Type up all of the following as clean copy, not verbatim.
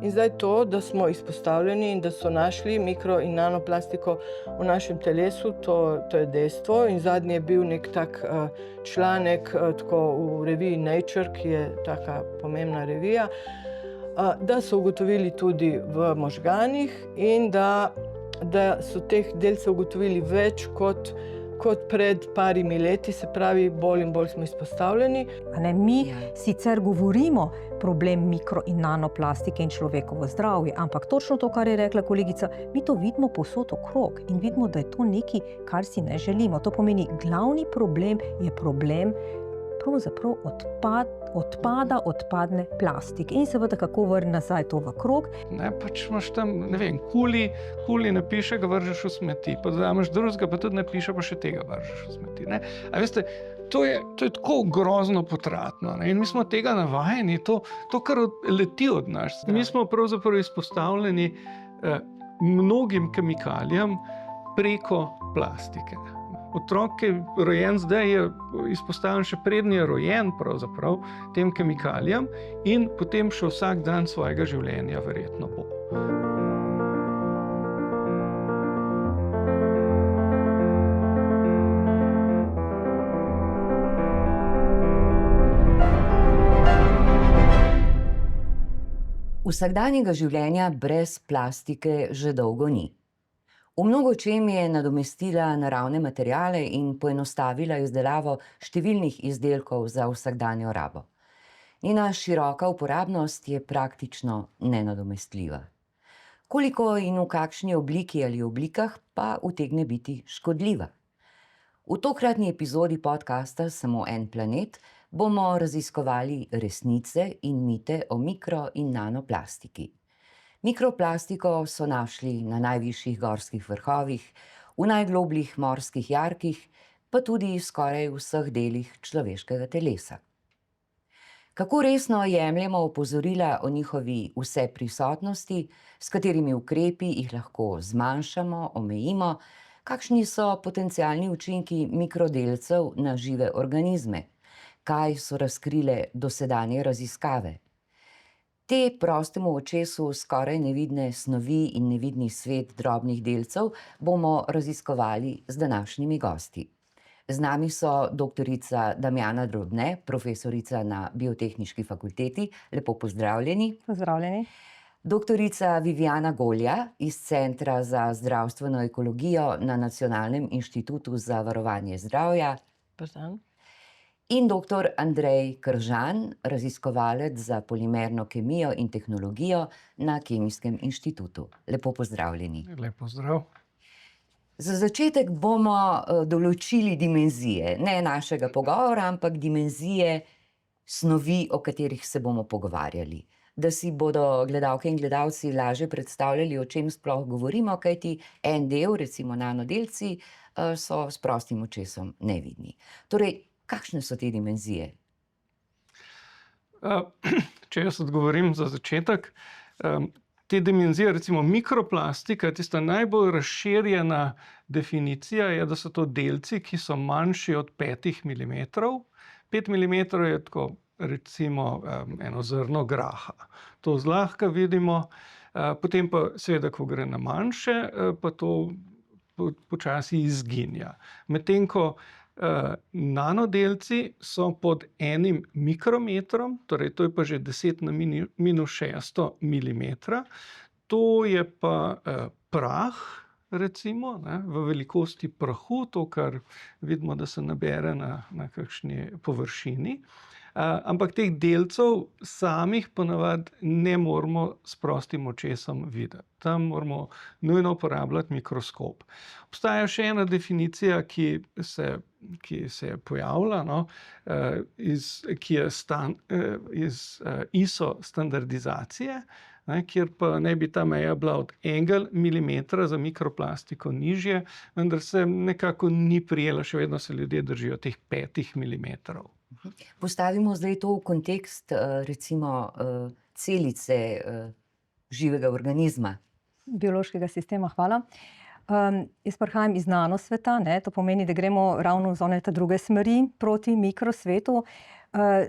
In zdaj to, da smo izpostavljeni in da so našli mikro in nanoplastiko v našem telesu, to je dejstvo. In zadnji je bil nek tak članek tako v reviji Nature, ki je taka pomembna revija, da so ugotovili tudi v možganih in da so teh delcev ugotovili več kot pred parimi leti, se pravi, bolj in bolj smo izpostavljeni. Mi sicer govorimo problem mikro in nanoplastike in človekovo zdravje, ampak točno to, kar je rekla kolegica, mi to vidimo povsod okrog in vidimo, da je to nekaj, kar si ne želimo. To pomeni, glavni problem je problem pravzaprav odpadne plastike. In seveda, kako vrniti nazaj to v krog. Pač imaš tam, ne vem, kuli napiše, ga vržeš v smeti, pa vzameš drugega, pa tudi napiše, pa še tega vržeš v smeti. A veste, to je tako grozno potratno, in mi smo tega navajeni, to kar leti od nas. Mi smo pravzaprav izpostavljeni mnogim kemikalijam preko plastike. Otrok, ki je rojen zdaj, je izpostavljen še prednji je rojen pravzaprav tem kemikalijam in potem še vsak dan svojega življenja verjetno bo. Vsakdanjega življenja brez plastike že dolgo ni. V mnogočem je nadomestila naravne materiale in poenostavila izdelavo številnih izdelkov za vsakdanjo rabo. Njena široka uporabnost je praktično nenadomestljiva. Koliko in v kakšni obliki ali oblikah pa utegne biti škodljiva? V tokratni epizodi podcasta Samo en planet bomo raziskovali resnice in mite o mikro- in nanoplastiki. Mikroplastiko so našli na najvišjih gorskih vrhovih, v najglobljih morskih jarkih, pa tudi skoraj v vseh delih človeškega telesa. Kako resno jemljemo opozorila o njihovi vseprisotnosti, s katerimi ukrepi jih lahko zmanjšamo, omejimo, kakšni so potencialni učinki mikrodelcev na žive organizme, kaj so razkrile dosedanje raziskave. Te prostemu očesu skoraj nevidne snovi in nevidni svet drobnih delcev bomo raziskovali z današnjimi gosti. Z nami so doktorica Damjana Drobne, profesorica na Biotehniški fakulteti. Lepo pozdravljeni. Pozdravljeni. Doktorica Viviana Golja iz Centra za zdravstveno ekologijo na Nacionalnem inštitutu za varovanje zdravja. Pozdravljen. In dr. Andrej Kržan, raziskovalec za polimerno kemijo in tehnologijo na Kemijskem inštitutu. Lepo pozdravljeni. Lep pozdrav. Za začetek bomo določili dimenzije, ne našega pogovora, ampak dimenzije snovi, o katerih se bomo pogovarjali. Da si bodo gledalke in gledalci lažje predstavljali, o čem sploh govorimo, kajti en del, recimo nanodelci, so s prostim očesom nevidni. Torej, kakšne so te dimenzije? Če jaz odgovorim za začetek, te dimenzije, recimo mikroplastika, tista najbolj razširjena definicija je, da so to delci, ki so manjši od 5 milimetrov. 5 milimetrov je tako, recimo, eno zrno graha. To zlahka vidimo, potem pa seveda, ko gre na manjše, pa to počasi izginja. Medtem ko nanodelci so pod 1 mikrometrom, torej to je pa že 10 na -6 milimetra. To je pa prah, recimo, v velikosti prahu, to, kar vidimo, da se nabere na kakšni površini. Ampak teh delcev samih ponavadi ne moramo s prostim očesom videti. Tam moramo nujno uporabljati mikroskop. Obstaja še ena definicija, ki se je pojavila, ki je iz ISO standardizacije, kjer pa naj bi ta meja bila od 1 milimetra za mikroplastiko nižje, vendar se nekako ni prijela, še vedno se ljudje držijo teh 5 milimetrov. Postavimo zdaj to v kontekst, recimo, celice živega organizma. Biološkega sistema, hvala. Jaz prihajam iz nanosveta, to pomeni, da gremo ravno z one druge smeri proti mikrosvetu.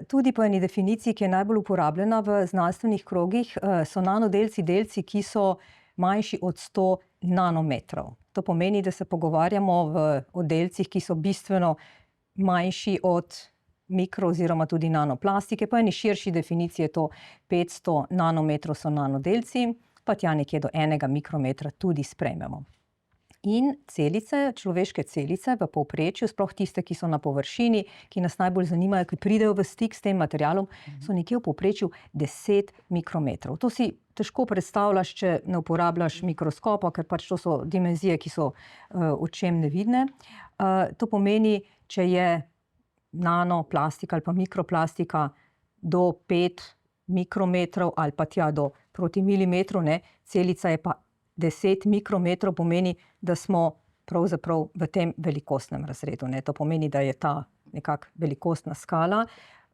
Tudi po eni definiciji, ki je najbolj uporabljena v znanstvenih krogih, so nanodelci delci, ki so manjši od 100 nanometrov. To pomeni, da se pogovarjamo o delcih, ki so bistveno manjši od mikro oziroma tudi nanoplastike. Po eni širši definiciji je to 500 nanometrov so nanodelci, pa tja nekje do 1 mikrometra tudi sprejmemo. In celice, človeške celice v povprečju, sploh tiste, ki so na površini, ki nas najbolj zanimajo, ki pridejo v stik s tem materialom, so nekje v povprečju 10 mikrometrov. To si težko predstavljaš, če ne uporabljaš mikroskopa, ker pač to so dimenzije, ki so očem nevidne. To pomeni, če je nanoplastika ali pa mikroplastika do 5 mikrometrov ali pa tja do proti milimetrov, celica je pa 10 mikrometrov, pomeni, da smo pravzaprav v tem velikostnem razredu. To pomeni, da je ta nekak velikostna skala.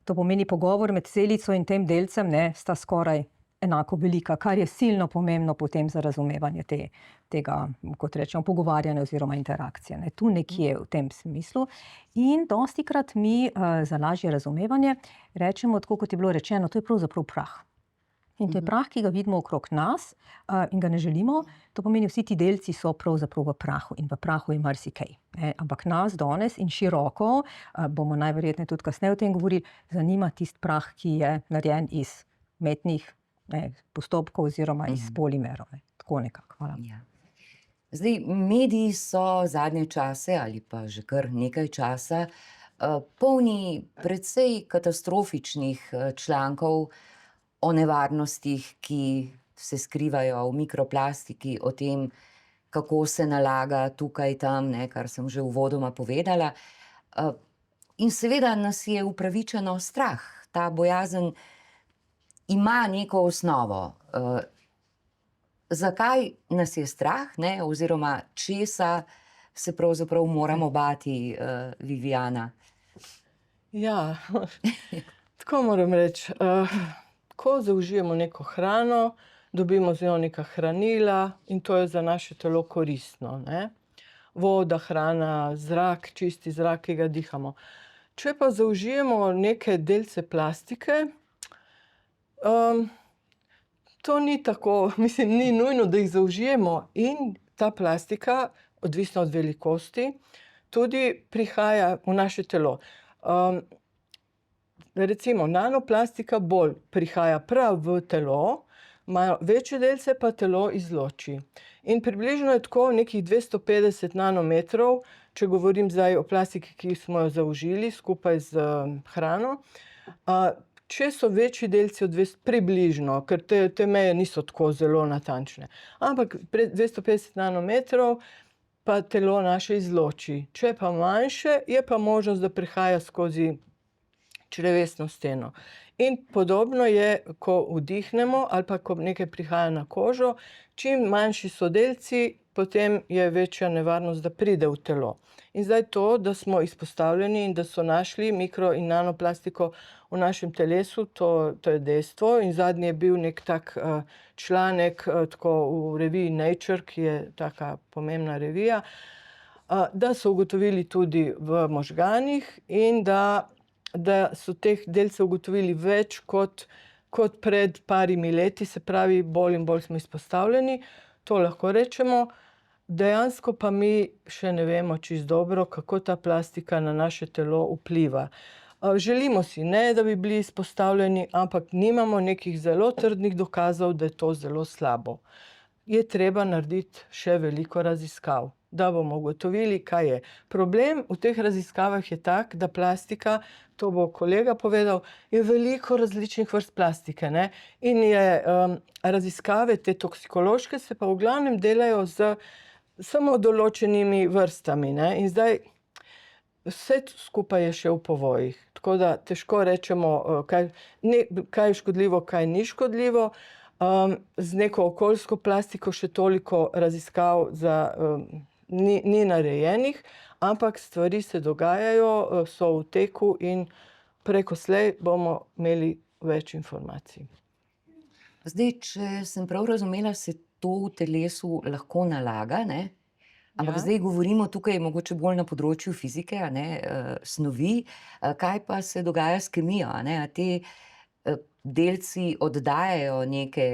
To pomeni, pogovor med celico in tem delcem sta skoraj enako velika, kar je silno pomembno potem za razumevanje tega, kot rečemo, pogovarjanja oziroma interakcije. Tu nekje v tem smislu. In dostikrat mi za lažje razumevanje rečemo, tako kot je bilo rečeno, to je pravzaprav prah. In to je prah, ki ga vidimo okrog nas in ga ne želimo. To pomeni, vsi ti delci so pravzaprav v prahu in v prahu je marsikaj. Ampak nas danes in široko, bomo najverjetneje tudi kasneje o tem govorili, zanima tisti prah, ki je narejen iz umetnih postopkov oziroma iz polimerov. Tako nekako. Hvala. Ja. Zdaj, mediji so zadnje čase ali pa že kar nekaj časa polni precej katastrofičnih člankov o nevarnostih, ki se skrivajo v mikroplastiki, o tem, kako se nalaga tukaj, tam, kar sem že uvodoma povedala. In seveda nas je upravičeno strah. Ta bojazen ima neko osnovo. Zakaj nas je strah, oziroma česa se pravzaprav moramo bati, Viviana? Ja, tako moram reči. Ko zaužijemo neko hrano, dobimo z njo neka hranila in to je za naše telo koristno. Voda, hrana, zrak, čisti zrak, ki ga dihamo. Če pa zaužijemo neke delce plastike, to ni tako, mislim, ni nujno, da jih zaužijemo in ta plastika, odvisno od velikosti, tudi prihaja v naše telo. Recimo, nanoplastika bolj prihaja prav v telo, imajo večje delce pa telo izloči. In približno je tako nekih 250 nanometrov, če govorim zdaj o plastiki, ki smo jo zaužili skupaj z hrano. Če so večji delci od približno, ker te meje niso tako zelo natančne, ampak 250 nanometrov pa telo naše izloči. Če pa manjše, je pa možnost, da prihaja skozi črevesno steno. In podobno je, ko vdihnemo ali pa ko nekaj prihaja na kožo, čim manjši so delci, potem je večja nevarnost, da pride v telo. In zdaj to, da smo izpostavljeni in da so našli mikro- in nanoplastiko v našem telesu, to je dejstvo. In zadnji je bil nek tak članek tako v reviji Nature, ki je taka pomembna revija, da so ugotovili tudi v možganih in da so teh delcev ugotovili več kot pred parimi leti, se pravi, bolj in bolj smo izpostavljeni. To lahko rečemo. Dejansko pa mi še ne vemo čisto dobro, kako ta plastika na naše telo vpliva. Želimo si ne, da bi bili izpostavljeni, ampak nimamo nekih zelo trdnih dokazov, da je to zelo slabo. Je treba narediti še veliko raziskav, da bomo ugotovili, kaj je. Problem v teh raziskavah je tak, da plastika, to bo kolega povedal, je veliko različnih vrst plastike. In raziskave, te toksikološke, se pa v glavnem delajo z samo določenimi vrstami. In zdaj vse skupaj je še v povojih. Tako da težko rečemo, kaj je škodljivo, kaj ni škodljivo. Z neko okoljsko plastiko še toliko raziskav ni narejenih, ampak stvari se dogajajo, so v teku in preko slej bomo imeli več informacij. Zdaj, če sem prav razumela, se to v telesu lahko nalaga, Ampak Ja. zdaj govorimo tukaj mogoče bolj na področju fizike, a ne, snovi. Kaj pa se dogaja s kemijo, a ne? A ti, delci oddajajo neke,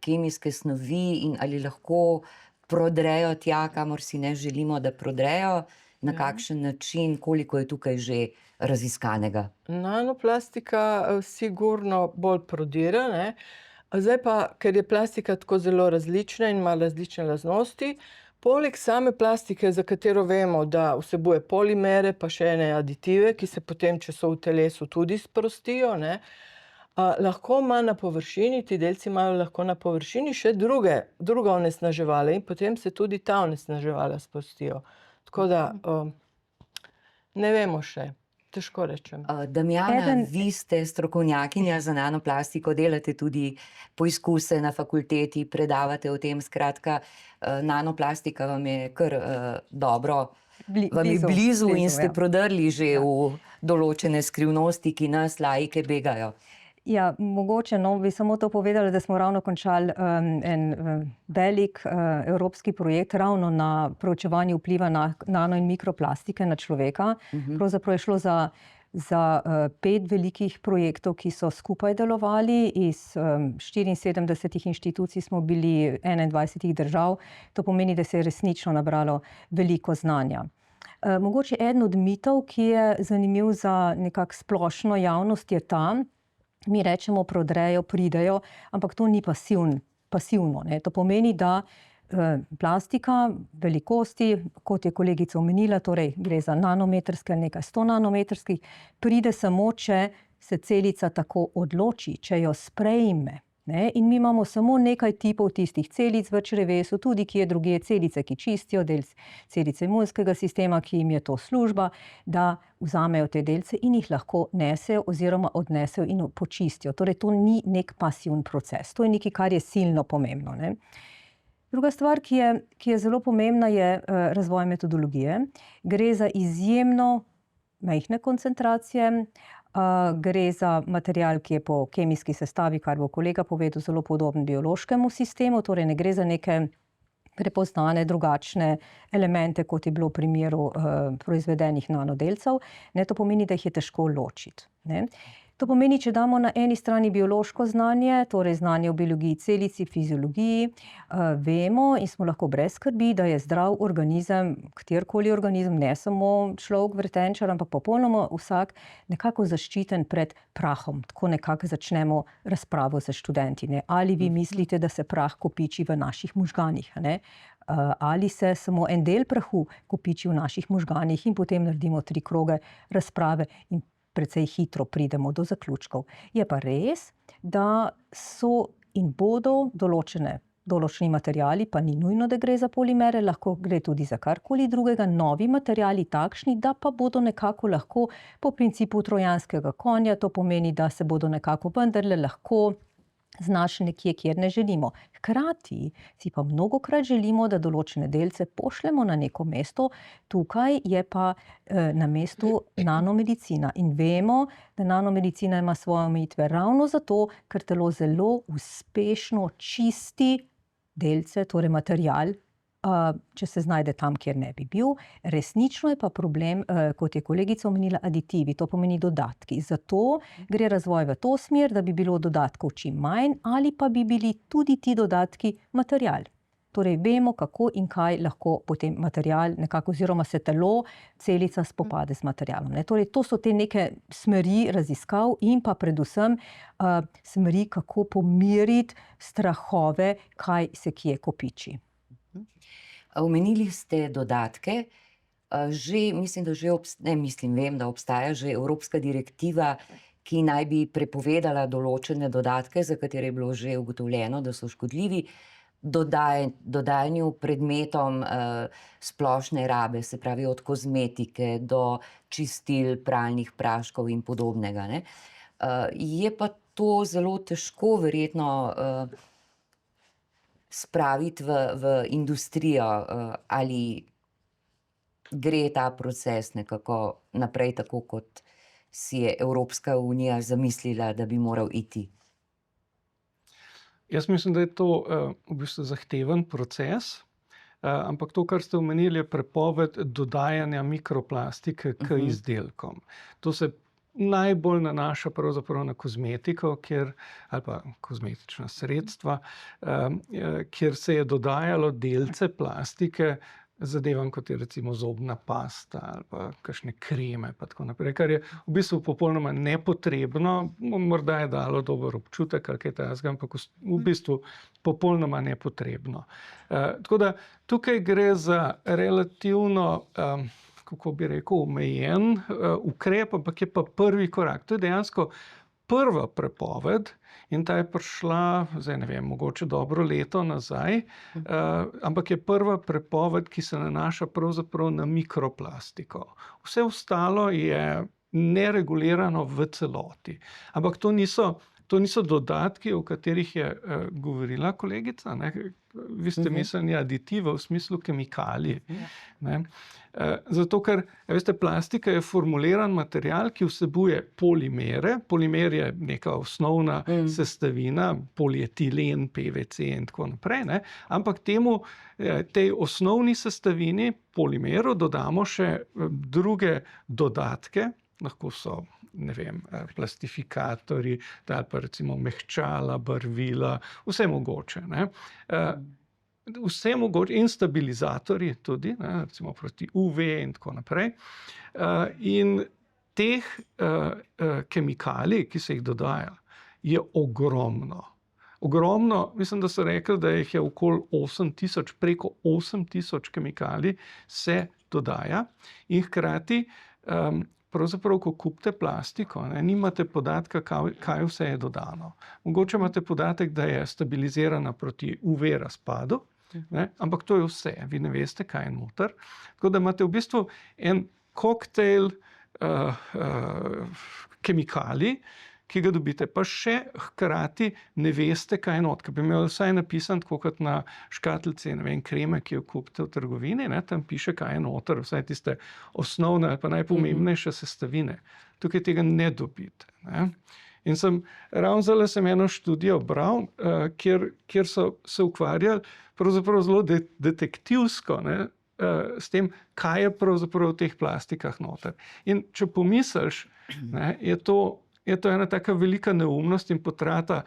kemijske snovi in ali lahko prodrejo tja, kamor si ne želimo, da prodrejo? Na Ja. kakšen način, koliko je tukaj že raziskanega? Nanoplastika sigurno bolj prodira, ne. Zdaj pa, ker je plastika tako zelo različna in ima različne lastnosti, poleg same plastike, za katero vemo, da vsebuje polimere, pa še ene aditive, ki se potem, če so v telesu, tudi sprostijo, ne, lahko ima na površini, ti delci imajo lahko na površini še druga onesnaževala in potem se tudi ta onesnaževala sprostijo. Tako da, ne vemo še. Težko rečem. Damjana, Eden- vi ste strokovnjakinja za nanoplastiko, delate tudi poizkuse na fakulteti, predavate o tem, skratka, nanoplastika vam je kar, dobro, vam je blizu in ste ja. prodrli že Ja. v določene skrivnosti, ki nas laike begajo. Ja, mogoče, no, bi samo to povedala, da smo ravno končali en velik evropski projekt ravno na proučevanju vpliva nano- in mikroplastike na človeka. Pravzaprav je šlo za 5 velikih projektov, ki so skupaj delovali. Iz 74 inštitucij smo bili 21 držav. To pomeni, da se je resnično nabralo veliko znanja. Mogoče eden od mitov, ki je zanimiv za nekako splošno javnost, je ta, mi rečemo prodrejo, pridejo, ampak to ni pasivno, ne. To pomeni, da plastika velikosti, kot je kolegica omenila, torej gre za nanometrske ali nekaj 100 nanometrskih, pride samo, če se celica tako odloči, če jo sprejme, ne. In mi imamo samo nekaj tipov tistih celic v črevesu, tudi kje drugje, celice, ki čistijo, celice imunskega sistema, ki jim je to služba, da vzamejo te delce in jih lahko nesejo oziroma odnesejo in počistijo. Torej, to ni nek pasivni proces. To je nekaj, kar je silno pomembno, ne. Druga stvar, ki je zelo pomembna, je razvoj metodologije. Gre za izjemno majhne koncentracije, gre za material, ki je po kemijski sestavi, kar bo kolega povedal, zelo podoben biološkemu sistemu, torej ne gre za neke prepoznane drugačne elemente, kot je bilo v primeru proizvedenih nanodelcev. Ne, to pomeni, da jih je težko ločiti, ne. To pomeni, če damo na eni strani biološko znanje, torej znanje o biologiji celici, fiziologiji, vemo in smo lahko brez skrbi, da je zdrav organizem, katerikoli organizem, ne samo človek, vretenčar, ampak popolnoma vsak, nekako zaščiten pred prahom. Tako nekako začnemo razpravo s študenti, ne. Ali vi mislite, da se prah kopiči v naših možganih, a ne? Ali se samo en del prahu kopiči v naših možganih in potem naredimo 3 kroge razprave in precej hitro pridemo do zaključkov. Je pa res, da so in bodo določeni materiali, pa ni nujno, da gre za polimere, lahko gre tudi za karkoli drugega, novi materiali takšni, da pa bodo nekako lahko po principu trojanskega konja, to pomeni, da se bodo nekako vendarle lahko znašli nekje, kjer ne želimo. Hkrati si pa mnogokrat želimo, da določene delce pošljemo na neko mesto, tukaj je pa na mestu nanomedicina. In vemo, da nanomedicina ima svoje omejitve ravno zato, ker telo zelo uspešno čisti delce, torej material, če se znajde tam, kjer ne bi bil. Resnično je pa problem, kot je kolegica omenila, aditivi, to pomeni dodatki. Zato gre razvoj v to smer, da bi bilo dodatkov čim manj ali pa bi bili tudi ti dodatki material. Torej vemo, kako in kaj lahko potem material nekako, oziroma se telo, celica spopade z materialom, ne. Torej to so te neke smeri raziskav in pa predvsem smeri, kako pomiriti strahove, kaj se kje kopiči. Omenili ste dodatke. Mislim, da vem, da obstaja že evropska direktiva, ki naj bi prepovedala določene dodatke, za katere je bilo že ugotovljeno, da so škodljivi, dodajanju predmetom splošne rabe, se pravi od kozmetike do čistil, pralnih praškov in podobnega, ne. Je pa to zelo težko verjetno spraviti v industrijo, ali gre ta proces nekako naprej, tako kot si je Evropska unija zamislila, da bi moral iti? Jaz mislim, da je to v bistvu zahteven proces. ampak to, kar ste omenili, je prepoved dodajanja mikroplastike k izdelkom. To se najbolj nanaša pravzaprav na kozmetiko, ali pa kozmetična sredstva, kjer se je dodajalo delce plastike zadevam, kot je recimo zobna pasta ali pa kakšne kreme pa tako naprej, kar je v bistvu popolnoma nepotrebno, morda je dalo dober občutek ali kaj takega, ampak v bistvu popolnoma nepotrebno. Tako da tukaj gre za relativno, kako bi rekel, omejen ukrep, ampak je pa prvi korak. To je dejansko prva prepoved in ta je prišla, zdaj ne vem, mogoče dobro leto nazaj, ampak je prva prepoved, ki se nanaša pravzaprav na mikroplastiko. Vse ostalo je neregulirano v celoti. Ampak to niso dodatki, o katerih je govorila kolegica, ne? Vi ste mislili aditive v smislu kemikalij. Ne? Zato, ker veste, plastika je formuliran material, ki vsebuje polimere. Polimer je neka osnovna sestavina, polietilen, PVC in tako naprej. Ne? Ampak tej osnovni sestavini, polimeru, dodamo še druge dodatke, lahko so, ne vem, plastifikatorji, ali pa recimo mehčala, barvila, vse mogoče. Ne? Vse mogoče in stabilizatorji tudi, ne? Recimo proti UV in tako naprej. In teh kemikalij, ki se jih dodaja, je ogromno. Ogromno, mislim, da so rekli, da jih je okoli 8000, preko 8000 kemikalij se dodaja in hkrati pravzaprav, ko kupite plastiko, ne, nimate podatka, kaj vse je dodano. Mogoče imate podatek, da je stabilizirana proti UV razpadu, ne, ampak to je vse, vi ne veste, kaj je noter. Tako da imate v bistvu en koktejl kemikalij, ki ga dobite, pa še hkrati ne veste, kaj je noter. Bi imel vsaj napisan, tako kot na škatlici, ne vem, kreme, ki jo kupite v trgovini, ne, tam piše, kaj je noter, vsaj tiste osnovne ali pa najpomembnejše sestavine. Tukaj tega ne dobite. Ne. In ravno zdaj sem eno študijo bral, kjer so se ukvarjali pravzaprav zelo detektivsko, ne, s tem, kaj je pravzaprav v teh plastikah noter. In če pomisliš, ne, je to ena taka velika neumnost in potrata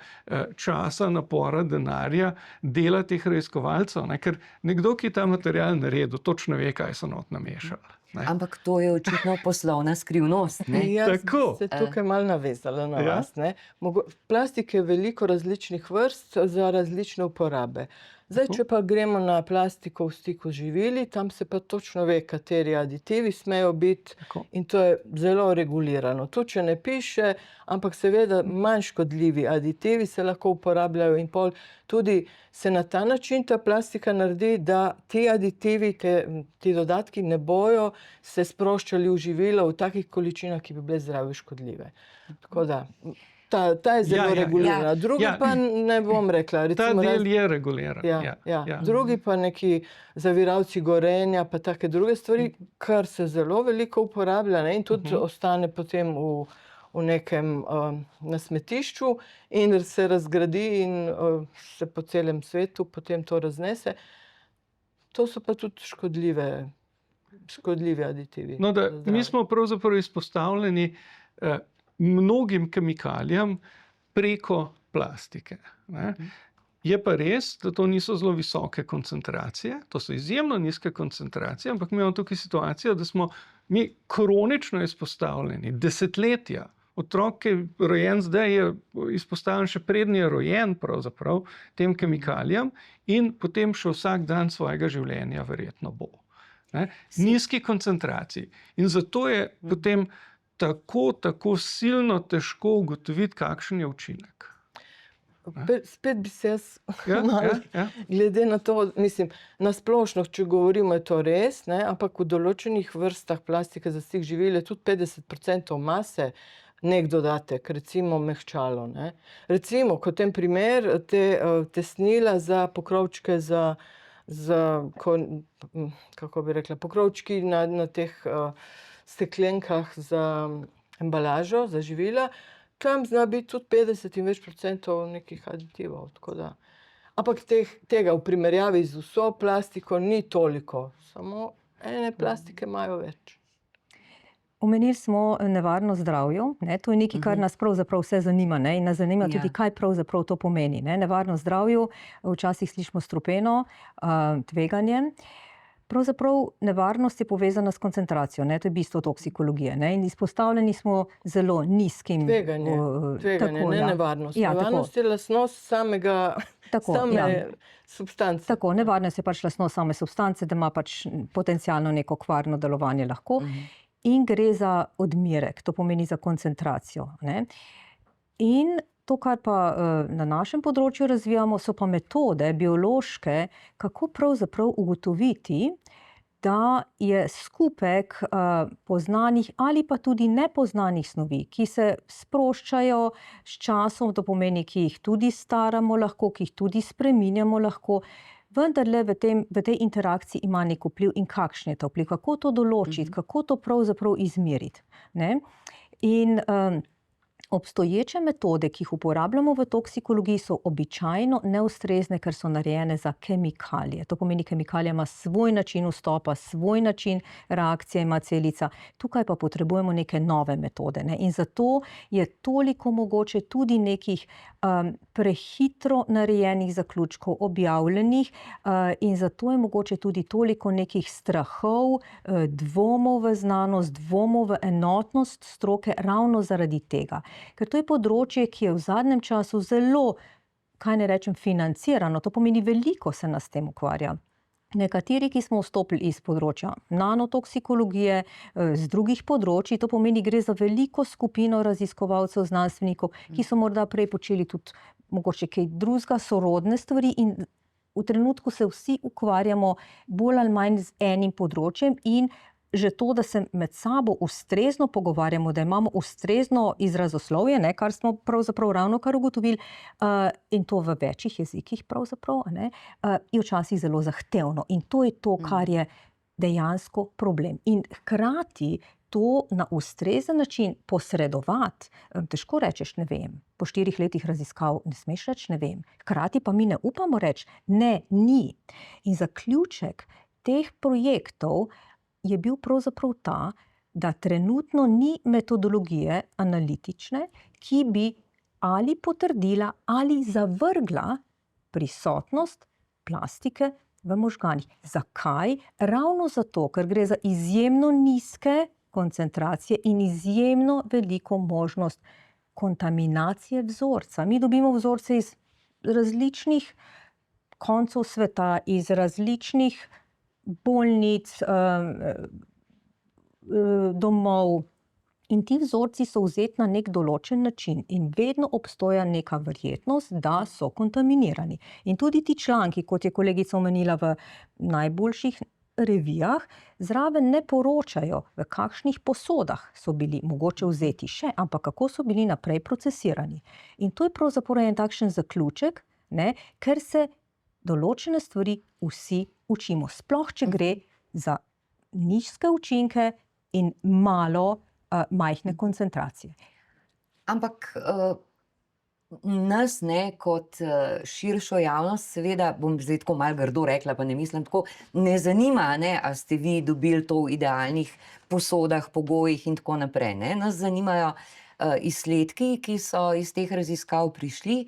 časa, napora, denarja, dela teh raziskovalcev, ne? Ker nekdo, ki ta material naredil, točno ve, kaj so not namešali. Ne? Ampak to je očitno poslovna skrivnost, ne? Jaz Tako. se tukaj malo navezala na Ja. vas. Ne? Plastike je veliko različnih vrst za različne uporabe. Zdaj, če pa gremo na plastiko v stiku z živili, tam se pa točno ve, kateri aditivi smejo biti in to je zelo regulirano. Tu, če ne piše, ampak seveda manj škodljivi aditivi se lahko uporabljajo in pol tudi se na ta način ta plastika naredi, da ti aditivi, ti dodatki ne bojo se sproščali v živilo v takih količinah, ki bi bile zdravju škodljive. Tako da ta je zelo regulirana. Drugi pa ne bom rekla. Ta del je reguliran. Drugi pa neki zaviralci gorenja, pa take druge stvari, kar se zelo veliko uporablja, ne? In tudi ostane potem v nekem na smetišču in se razgradi in se po celem svetu potem to raznese. To so pa tudi škodljivi aditivi. No, mi smo pravzaprav izpostavljeni mnogim kemikalijam preko plastike. Ne? Je pa res, da to niso zelo visoke koncentracije, to so izjemno nizke koncentracije, ampak mi imamo tukaj situacijo, da smo mi kronično izpostavljeni, desetletja. Otrok, ki je rojen zdaj, je izpostavljen še preden je rojen pravzaprav tem kemikalijam in potem še vsak dan svojega življenja verjetno bo. Ne? Nizki koncentraciji. In zato je potem tako silno težko ugotoviti, kakšen je učinek. Spet bi se jaz glede na to, mislim, na splošno, če govorimo, je to res, ne? Ampak v določenih vrstah plastike za stik živil je tudi 50% mase nek dodatek, recimo mehčalo. Ne? Recimo, kot en primer, tesnila za pokrovčke kako bi rekla, pokrovčki na teh steklenkah za embalažo, za živila, tam zna biti tudi 50 in več procentov nekih aditivov. Ampak tega v primerjavi z vso plastiko ni toliko, samo ene plastike imajo več. Omenili smo nevarnost zdravju, ne? To je nekaj, kar nas pravzaprav vse zanima, ne? In nas zanima Ja. tudi, kaj pravzaprav to pomeni, ne? Nevarnost zdravju, včasih slišimo strupeno, tveganje. Pravzaprav nevarnost je povezana s koncentracijo, ne? To je bistvo toksikologije, ne? In izpostavljeni smo zelo nizkim... Tveganje, tako, ne ja. nevarnost. Ja, Nevarnost je lastnost samega, Tako, same ja. substance. Tako, nevarnost je pač lastnost same substance, da ima pač potencialno neko kvarno delovanje lahko. In gre za odmerek, to pomeni za koncentracijo, ne? In to, kar pa na našem področju razvijamo, so pa metode biološke, kako pravzaprav ugotoviti, da je skupek poznanih ali pa tudi nepoznanih snovi, ki se sproščajo s časom, to pomeni, ki jih tudi staramo lahko, ki jih tudi spreminjamo lahko, vendarle v tej interakciji ima nek vpliv in kakšen je ta vpliv, kako to določiti, kako to pravzaprav izmeriti, ne? In obstoječe metode, ki jih uporabljamo v toksikologiji, so običajno neustrezne, ker so narejene za kemikalije. To pomeni, kemikalija ima svoj način vstopa, svoj način reakcije ima celica. Tukaj pa potrebujemo neke nove metode, ne? In zato je toliko mogoče tudi nekih prehitro narejenih zaključkov, objavljenih, in zato je mogoče tudi toliko nekih strahov, dvomov v znanost, dvomov v enotnost stroke ravno zaradi tega. Ker to je področje, ki je v zadnjem času zelo, kaj ne rečem, financirano, to pomeni, veliko se nas s tem ukvarja. Nekateri, ki smo vstopili iz področja nanotoksikologije, z drugih področij, to pomeni, gre za veliko skupino raziskovalcev, znanstvenikov, ki so morda prej počeli tudi mogoče kaj drugega, sorodne stvari, in v trenutku se vsi ukvarjamo bolj ali manj z enim področjem in že to, da se med sabo ustrezno pogovarjamo, da imamo ustrezno izrazoslovje, ne, kar smo pravzaprav ravnokar ugotovili, in to v večjih jezikih pravzaprav, ne, je včasih zelo zahtevno. In to je to, kar je dejansko problem. In hkrati to na ustrezen način posredovati, težko rečeš, ne vem, po 4 letih raziskav ne smeš reči, ne vem. Hkrati pa mi ne upamo reči, ne, ni. In zaključek teh projektov je bil pravzaprav ta, da trenutno ni metodologije analitične, ki bi ali potrdila ali zavrgla prisotnost plastike v možganih. Zakaj? Ravno zato, ker gre za izjemno nizke koncentracije in izjemno veliko možnost kontaminacije vzorca. Mi dobimo vzorce iz različnih koncev sveta, iz različnih bolnic, domov. In ti vzorci so vzeti na nek določen način in vedno obstoja neka verjetnost, da so kontaminirani. In tudi ti članki, kot je kolegica omenila, v najboljših revijah, zraven ne poročajo, v kakšnih posodah so bili mogoče vzeti še, ampak kako so bili naprej procesirani. In to je pravzaprav en takšen zaključek, ne, ker se določene stvari vsi učimo, sploh če gre za nizke učinke in majhne koncentracije. Ampak nas, ne, kot širšo javnost, seveda, bom zdaj tako malo grdo rekla, pa ne mislim tako, ne zanima, ne, a ste vi dobili to v idealnih posodah, pogojih in tako naprej, ne. Nas zanimajo izsledki, ki so iz teh raziskav prišli,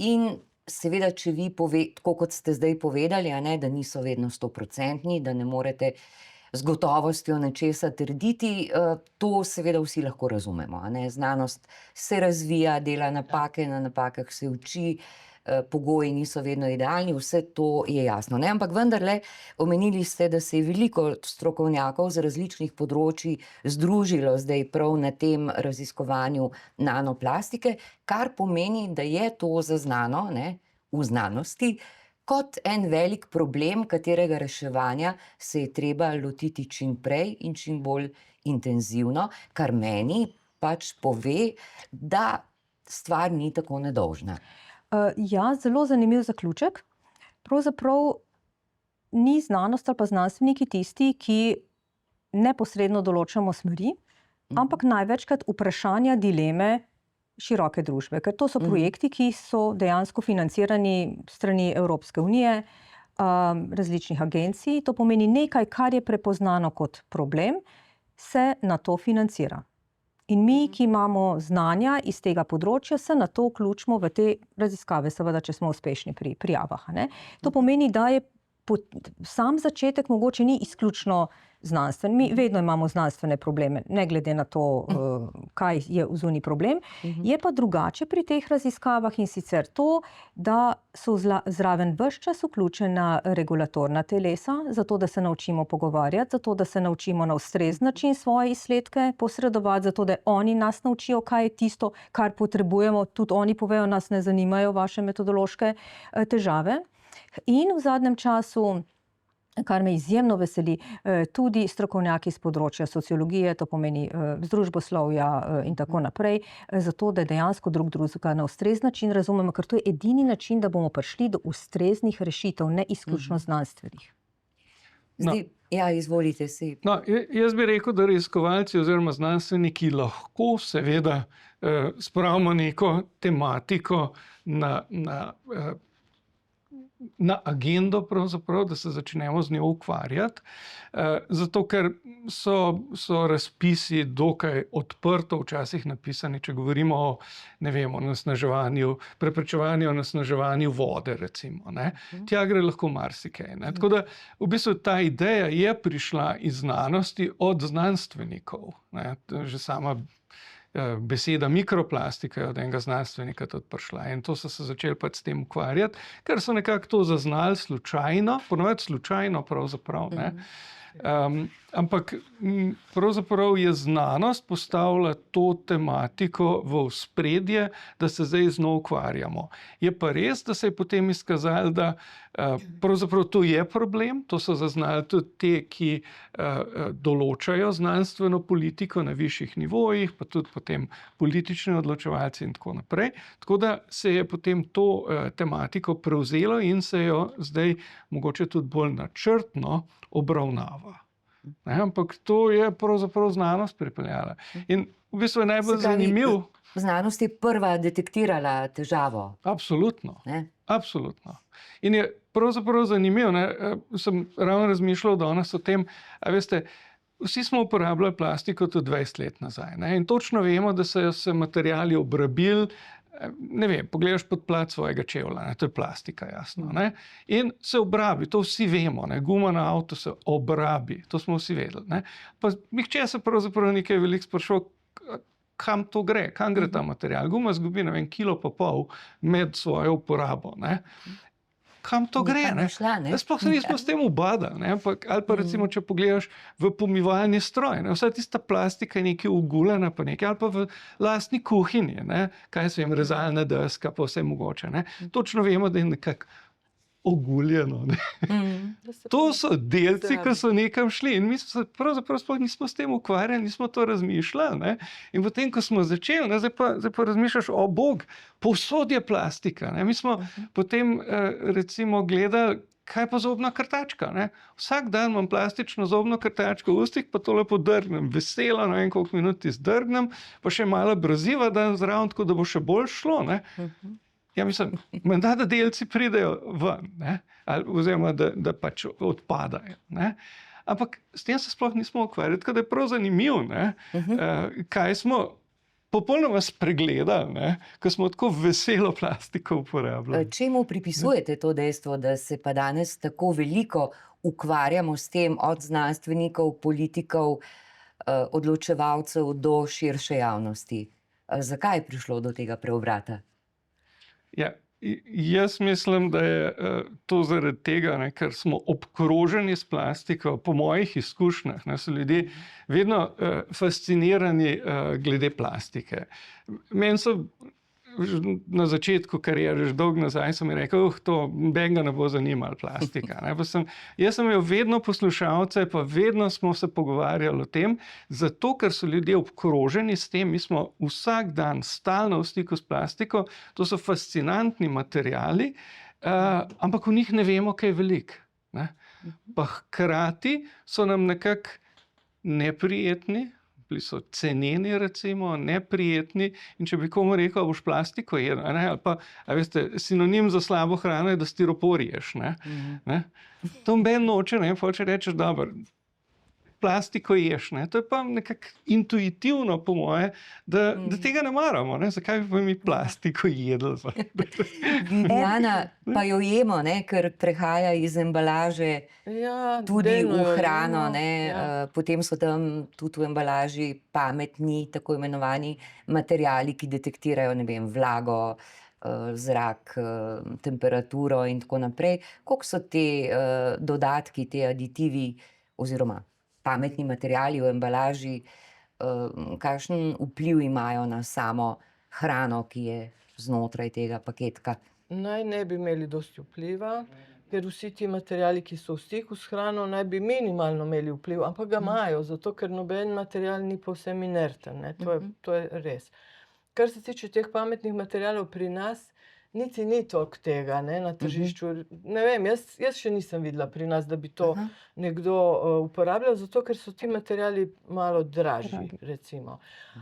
in seveda, če vi tako kot ste zdaj povedali, a ne, da niso vedno 100%, da ne morete z gotovostjo nečesa trditi, to seveda vsi lahko razumemo, a ne. Znanost se razvija, dela napake, na napakah se uči, pogoji niso vedno idealni, vse to je jasno, ne. Ampak vendarle, omenili ste, da se je veliko strokovnjakov z različnih področij združilo zdaj prav na tem raziskovanju nanoplastike, kar pomeni, da je to zaznano, ne, v znanosti kot en velik problem, katerega reševanja se je treba lotiti čim prej in čim bolj intenzivno, kar meni pač pove, da stvar ni tako nedolžna. Ja, zelo zanimiv zaključek. Pravzaprav ni znanost ali pa znanstveniki tisti, ki neposredno določamo smeri, ampak največkrat vprašanja, dileme široke družbe, ker to so projekti, ki so dejansko financirani strani Evropske unije, različnih agencij. To pomeni nekaj, kar je prepoznano kot problem, se na to financira. In mi, ki imamo znanja iz tega področja, se na to vključimo v te raziskave, seveda, če smo uspešni pri prijavah. Ne? To pomeni, da je sam začetek mogoče ni izključno znanstven. Mi vedno imamo znanstvene probleme, ne glede na to, kaj je vzunji problem. Je pa drugače pri teh raziskavah, in sicer to, da so zraven ves čas vključena regulatorna telesa, zato da se naučimo pogovarjati, zato da se naučimo na ustrezen način svoje izsledke posredovati, zato da oni nas naučijo, kaj je tisto, kar potrebujemo. Tudi oni povejo, nas ne zanimajo vaše metodološke težave. In v zadnjem času, kar me izjemno veseli, tudi strokovnjaki z področja sociologije, to pomeni združboslovja in tako naprej, zato da dejansko drug drugega na ustrezen način razumemo, ker to je edini način, da bomo prišli do ustreznih rešitev, ne izključno znanstvenih. Ja, izvolite si. No, jaz bi rekel, da raziskovalci oziroma znanstveniki lahko seveda spravimo neko tematiko na agendo, pravzaprav, da se začnemo z njo ukvarjati, zato ker so razpisi dokaj odprto včasih napisani, če govorimo o, ne vem, onesnaževanju, preprečevanju onesnaževanju vode, recimo. Ne? Tja gre lahko marsikaj. Ne? Tako da v bistvu ta ideja je prišla iz znanosti od znanstvenikov. Ne? Že sama beseda mikroplastika je od enega znanstvenika tudi prišla in to so se začeli pač s tem ukvarjati, ker so nekako to zaznali slučajno, ponovadi slučajno pravzaprav, ne. Ampak pravzaprav je znanost postavila to tematiko v ospredje, da se zdaj z njo ukvarjamo. Je pa res, da se je potem izkazalo, da pravzaprav to je problem, to so zaznali tudi te, ki določajo znanstveno politiko na višjih nivojih, pa tudi potem politični odločevalci in tako naprej. Tako da se je potem to tematiko prevzelo in se jo zdaj mogoče tudi bolj načrtno obravnava. Ne, ampak to je pravzaprav znanost pripeljala. In v bistvu je najbolj zanimiv. Znanost je prva detektirala težavo. Absolutno. Ne? Absolutno. In je pravzaprav zanimiv, ne, sem ravno razmišljal danes o tem, a veste, vsi smo uporabljali plastiko tudi 20 let nazaj. Ne, in točno vemo, da so se materiali obrabili. Ne vem, pogledaš pod plat svojega čevlja, ne, to je plastika, jasno. Ne? In se obrabi, to vsi vemo, ne? Guma na avtu se obrabi, to smo vsi vedeli. Ne? Pa nihče se pravzaprav nekaj veliko sprašal, kam to gre, kam gre ta material. Guma zgubi, ne vem, 1,5 kila med svojo uporabo. Ne? Kam to gre? Ne? Sploh se nismo s tem ubadali. Ne? Ali pa recimo, če pogledaš v pomivalni stroj, ne? Vsa tista plastika je nekaj ugulena, pa nekaj, ali pa v lastni kuhinji, ne? Kaj se vem, rezalna deska, pa vse mogoče. Ne? Točno vemo, da je nekako oguljeno. Ne? To so delci, ki so nekam šli in mi se pravzaprav sploh nismo s tem ukvarjali, nismo to razmišljali. Ne? In potem, ko smo začeli, ne, zdaj pa razmišljaš, o bog, povsod je plastika. Ne? Mi smo potem recimo gledali, kaj pa zobna krtačka. Ne? Vsak dan imam plastično zobno krtačko v ustih, pa to lepo drgnem, veselo, ne vem koliko minut izdrgnem, pa še malo braziva dan zraven, tako da bo še bolj šlo. Ne? Ja, mislim, menda, da delci pridejo ven, ne? Oziroma, da pač odpadajo. Ne? Ampak s tem se sploh nismo ukvarjali, tako da je prav zanimivo, ne? Kaj smo popolnoma spregledali, ne? Ko smo tako veselo plastiko uporabljali. Čemu pripisujete to dejstvo, da se pa danes tako veliko ukvarjamo s tem, od znanstvenikov, politikov, odločevalcev do širše javnosti? Zakaj je prišlo do tega preobrata? Ja, jaz mislim, da je to zaradi tega, ne, ker smo obkroženi s plastiko. Po mojih izkušnjah, ne, so ljudje vedno fascinirani glede plastike. Meni so na začetku kariere, že dolgo nazaj, so mi rekel, to benga ne bo zanimala plastika. Ne. Jaz sem imel vedno poslušalce, pa vedno smo se pogovarjali o tem, zato ker so ljudje obkroženi s tem, mi smo vsak dan stalno v stiku s plastiko, to so fascinantni materiali, ampak o njih ne vemo kaj veliko. Ne. Pa hkrati so nam nekako neprijetni, bili so ceneni, recimo, neprijetni. In če bi komu rekel, a boš plastiko jedel, ali pa, a veste, sinonim za slabo hrano je, da stiropor ješ. Ne? To noben noče, ne, pa če rečeš, dobro, plastiko ješ, ne? To je pa nekako intuitivno, po moje, da tega ne maramo, ne? Zakaj bi pa mi plastiko jedli? Viviana, pa jo jemo, ne? Ker prehaja iz embalaže tudi v hrano, ne? Potem so tam tudi v embalaži pametni, tako imenovani materiali, ki detektirajo, ne vem, vlago, zrak, temperaturo in tako naprej. Koliko so te dodatki, te aditivi oziroma pametni materiali v embalaži, kakšen vpliv imajo na samo hrano, ki je znotraj tega paketka? Naj ne bi imeli dosti vpliva, ker vsi ti materiali, ki so v stiku s hrano, naj bi minimalno imeli vpliv, ampak ga imajo, zato ker noben material ni povsem inerten, ne? To je res. Kar se tiče teh pametnih materialov pri nas, niti ni toliko tega, ne, na tržišču. Ne vem, jaz še nisem videla pri nas, da bi to nekdo uporabljal, zato ker so ti materiali malo dražji, recimo.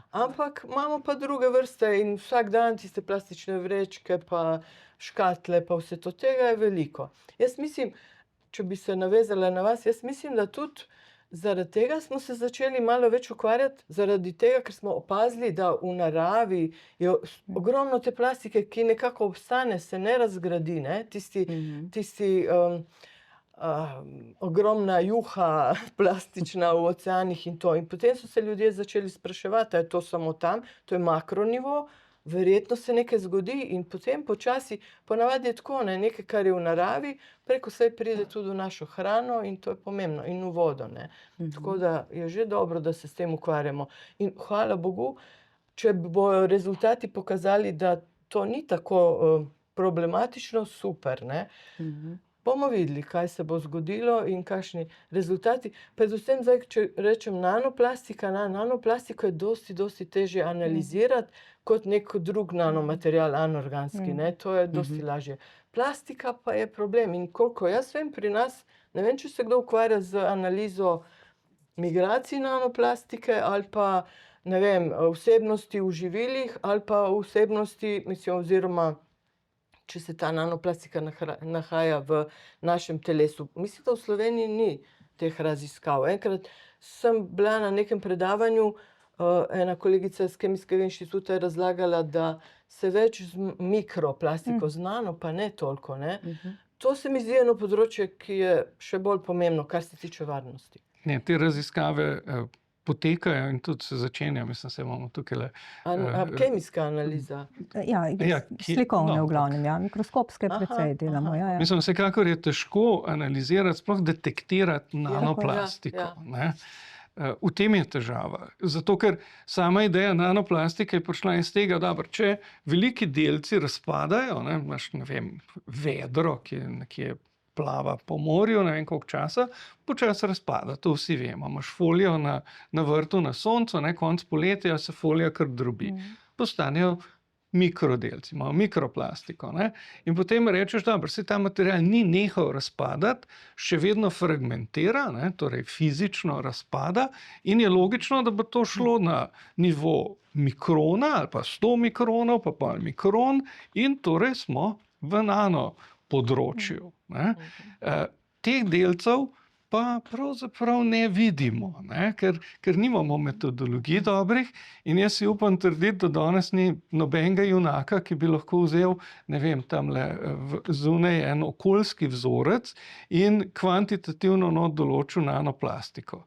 Ampak imamo pa druge vrste in vsak dan tiste plastične vrečke, pa škatle, pa vse to, tega je veliko. Jaz mislim, če bi se navezala na vas, jaz mislim, da tudi zaradi tega smo se začeli malo več ukvarjati, zaradi tega, ker smo opazili, da v naravi je ogromno te plastike, ki nekako obstane, se ne razgradi, ne? Tisti ogromna juha plastična v oceanih in to. In potem so se ljudje začeli spraševati, a je to samo tam, to je makronivo, verjetno se nekaj zgodi in potem počasi, ponavadi je tako, ne, nekaj, kar je v naravi, preko saj pride tudi v našo hrano in to je pomembno, in v vodo, ne. Tako da je že dobro, da se s tem ukvarjamo. In hvala Bogu, če bojo rezultati pokazali, da to ni tako problematično, super, ne. Bomo videli, kaj se bo zgodilo in kakšni rezultati. Predvsem zdaj, če rečem nanoplastika, nanoplastiko je dosti težje analizirati kot nek drug nanomaterial, anorganski, ne. To je dosti lažje. Plastika pa je problem in koliko jaz vem pri nas, ne vem, če se kdo ukvarja z analizo migracij nanoplastike ali pa, ne vem, vsebnosti v živilih ali pa vsebnosti, mislim, oziroma če se ta nanoplastika nahaja v našem telesu. Mislim, da v Sloveniji ni teh raziskav. Enkrat sem bila na nekem predavanju, ena kolegica iz Kemijskega inštituta je razlagala, da se več z mikroplastiko, z nano pa ne toliko, ne. To se mi zdi eno področje, ki je še bolj pomembno, kar se tiče varnosti. Ne, te raziskave potekajo in tudi se začenja, mislim, se imamo tukaj Kemijska analiza. Slikovne v glavnem, mikroskopske precej delamo. Mislim, vsekakor je težko analizirati, sploh detektirati nanoplastiko. Ne? V tem je težava. Zato, ker sama ideja nanoplastike je prišla iz tega, dobro, če veliki delci razpadajo, ne, imaš, ne vem, vedro, ki je nekje plava po morju, ne vem koliko časa, počasi razpada, to vsi vemo. Imaš folijo na vrtu na soncu, ne, konec poletja se folija kar drobi. Postanejo mikrodelci, imamo mikroplastiko. Ne? In potem rečeš, dobro, se ta material ni nehal razpadati, še vedno fragmentira, ne, torej fizično razpada in je logično, da bo to šlo na nivo mikrona ali pa 100 mikronov, pa pol mikron in torej smo v nano področju. Ne? Teh delcev pa pravzaprav ne vidimo, ne? Ker nimamo metodologij dobrih in jaz si upam trditi, da danes ni nobenega junaka, ki bi lahko vzel, ne vem, tamle zunaj en okoljski vzorec in kvantitativno določil nanoplastiko.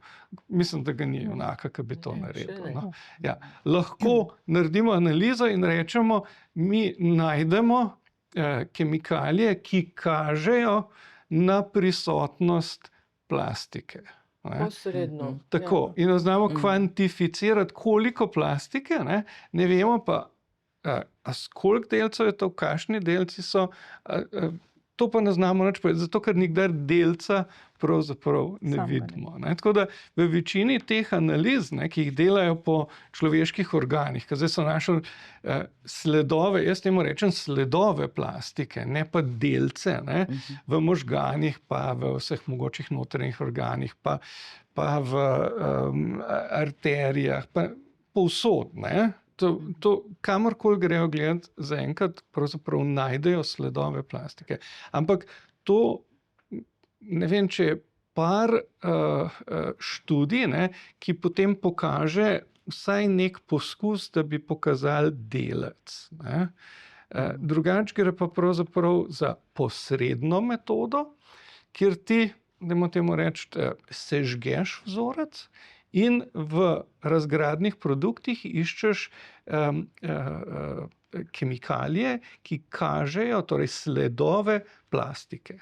Mislim, da ga ni junaka, ki bi to naredil. No? Ja. Lahko naredimo analizo in rečemo, mi najdemo kemikalije, ki kažejo na prisotnost plastike. Posredno. Tako. In znamo kvantificirati, koliko plastike, ne vemo pa, koliko delcev je to, kakšni delci so, to pa ne znamo nič povedati, zato ker nikdar delca pravzaprav ne Samega ne vidimo. Ne. Tako da v večini teh analiz, ne, ki jih delajo po človeških organih, ker zdaj so našli sledove, jaz temu rečem sledove plastike, ne pa delce, ne, v možganih, pa v vseh mogočih notranjih organih, pa v arterijah, pa povsod, ne. To kamorkoli grejo gledati, zaenkrat pravzaprav najdejo sledove plastike. Ampak to, ne vem, če je par študij, ne, ki potem pokaže vsaj nek poskus, da bi pokazali delec. Ne. Drugače gre pa pravzaprav za posredno metodo, kjer ti, dajmo temu reči, sežgeš vzorec in v razgradnih produktih iščeš kemikalije, ki kažejo, torej sledove plastike.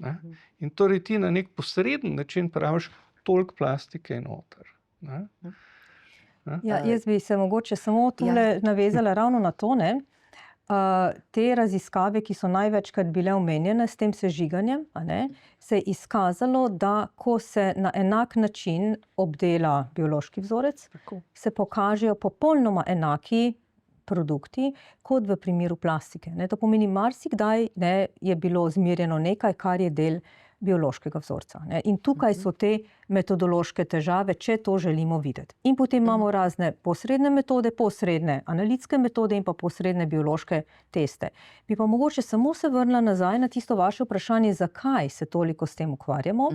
Ne? In torej ti na nek posreden način praviš, toliko plastike je noter. Ne? Ja, jaz bi se mogoče samo tule navezala ravno na to, ne. Te raziskave, ki so največkrat bile omenjene s tem sežiganjem, a ne, se je izkazalo, da ko se na enak način obdela biološki vzorec, se pokažejo popolnoma enaki produkti, kot v primeru plastike. Ne. To pomeni, marsikdaj, ne, je bilo zmerjeno nekaj, kar je del biološkega vzorca. Ne. In tukaj so te metodološke težave, če to želimo videti. In potem imamo razne posredne metode, posredne analitske metode in pa posredne biološke teste. Bi pa mogoče samo se vrnila nazaj na tisto vaše vprašanje, zakaj se toliko s tem ukvarjamo,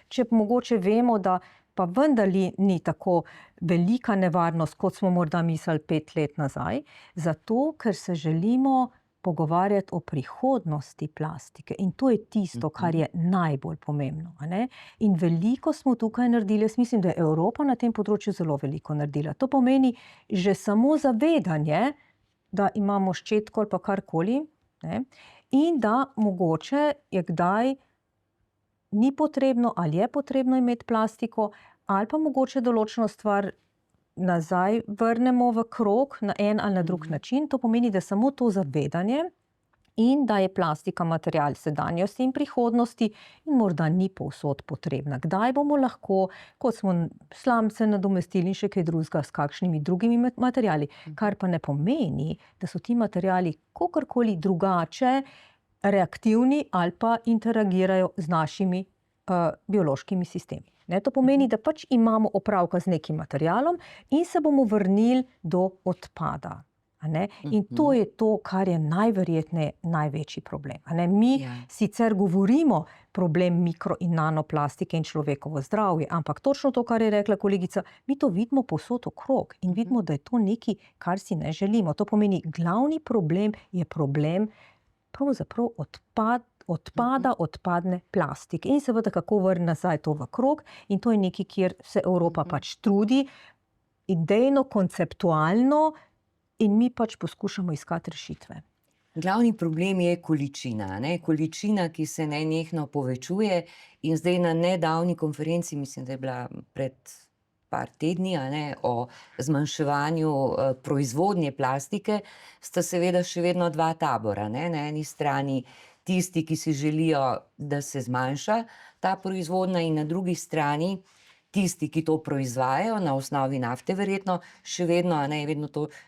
če mogoče vemo, da pa vendarle ni tako velika nevarnost, kot smo morda mislili 5 let nazaj, zato ker se želimo pogovarjati o prihodnosti plastike. In to je tisto, kar je najbolj pomembno. A ne? In veliko smo tukaj naredili, jaz mislim, da je Evropa na tem področju zelo veliko naredila. To pomeni že samo zavedanje, da imamo ščetko ali pa karkoli, ne? In da mogoče je kdaj ni potrebno ali je potrebno imeti plastiko, ali pa mogoče določeno stvar nazaj vrnemo v krog na en ali na drug način. To pomeni, da samo to zavedanje in da je plastika material sedanjosti in prihodnosti in morda ni povsod potrebna. Kdaj bomo lahko, kot smo slamce nadomestili in še kaj drugega s kakšnimi drugimi materiali, kar pa ne pomeni, da so ti materiali kakorkoli drugače reaktivni ali pa interagirajo z našimi biološkimi sistemi. Ne, to pomeni, da pač imamo opravka z nekim materialom in se bomo vrnili do odpada. A ne? In to je to, kar je najverjetneje največji problem. A ne? Mi sicer govorimo problem mikro- in nanoplastike in človekovo zdravje, ampak točno to, kar je rekla kolegica, mi to vidimo povsod okrog in vidimo, da je to nekaj, kar si ne želimo. To pomeni, glavni problem je problem pravzaprav odpadne plastike. In seveda, kako vrniti nazaj to v krog. In to je nekaj, kjer se Evropa pač trudi, idejno, konceptualno, in mi pač poskušamo iskati rešitve. Glavni problem je količina, ne? Količina, ki se nenehno povečuje. In zdaj na nedavni konferenci, mislim, da je bila pred par tedni, ne, o zmanjševanju proizvodnje plastike, sta seveda še vedno dva tabora. Ne? Na eni strani tisti, ki si želijo, da se zmanjša ta proizvodnja, in na drugi strani tisti, ki to proizvajajo na osnovi nafte, verjetno še vedno, ne,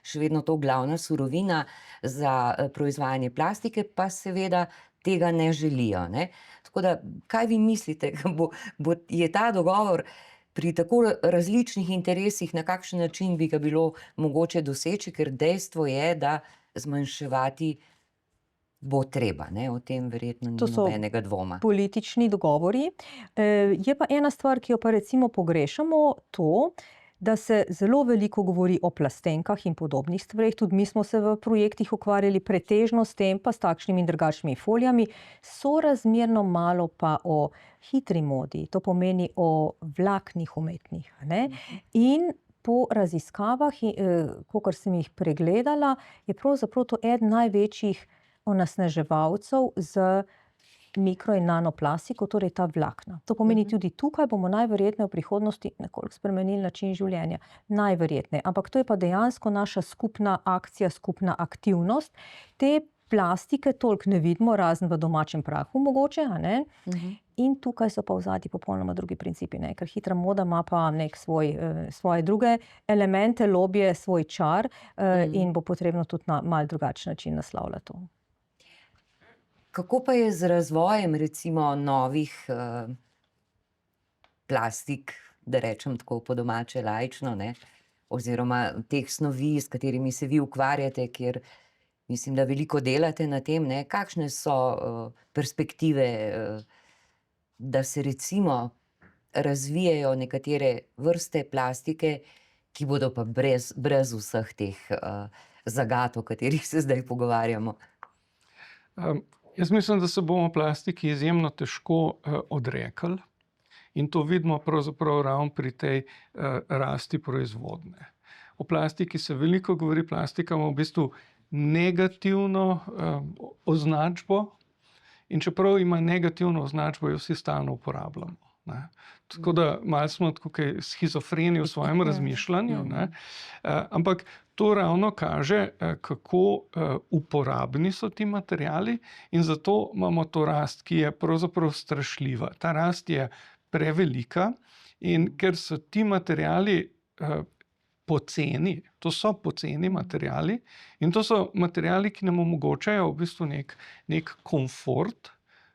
še vedno to glavna surovina za proizvajanje plastike, pa seveda tega ne želijo. Ne? Tako da, kaj vi mislite, je ta dogovor pri tako različnih interesih, na kakšen način bi ga bilo mogoče doseči, ker dejstvo je, da zmanjševati bo treba, ne? O tem verjetno ni nobenega dvoma. To so politični dogovori. Je pa ena stvar, ki jo pa recimo pogrešamo, to, da se zelo veliko govori o plastenkah in podobnih stvareh. Tudi mi smo se v projektih ukvarjali pretežno s tem, pa s takšnimi in drugačnimi folijami. Sorazmerno malo pa o hitri modi, to pomeni o vlaknih umetnih. Ne? In po raziskavah, kakor sem jih pregledala, je pravzaprav to eden največjih onesnaževalcev z mikro- in nanoplastiko, torej ta vlakna. To pomeni, tudi tukaj bomo najverjetneje v prihodnosti nekoliko spremenili način življenja. Najverjetneje. Ampak to je pa dejansko naša skupna akcija, skupna aktivnost. Te plastike toliko ne vidimo, razen v domačem prahu mogoče, a ne? In tukaj so pa v zadnji popolnoma drugi principi, ne? Ker hitra moda ima pa nek svoje druge elemente, lobije, svoj čar in bo potrebno tudi na mal drugačen način naslavljati to. Kako pa je z razvojem recimo novih plastik, da rečem tako po domače laično, ne? Oziroma teh snovi, s katerimi se vi ukvarjate, kjer mislim, da veliko delate na tem, ne? Kakšne so perspektive, da se recimo razvijajo nekatere vrste plastike, ki bodo pa brez vseh teh zagat, o katerih se zdaj pogovarjamo? Jaz mislim, da se bomo plastiki izjemno težko odrekli in to vidimo pravzaprav ravno pri tej rasti proizvodnje. O plastiki se veliko govori, plastika ima v bistvu negativno označbo in čeprav ima negativno označbo, jo vsi stalno uporabljamo. Ne. Tako da malo smo tukaj shizofreni v svojem razmišljanju, ne. Ampak to ravno kaže, kako uporabni so ti materiali in zato imamo to rast, ki je pravzaprav strašljiva. Ta rast je prevelika in ker so ti materiali poceni, to so poceni materiali in to so materiali, ki nam omogočajo v bistvu nek komfort,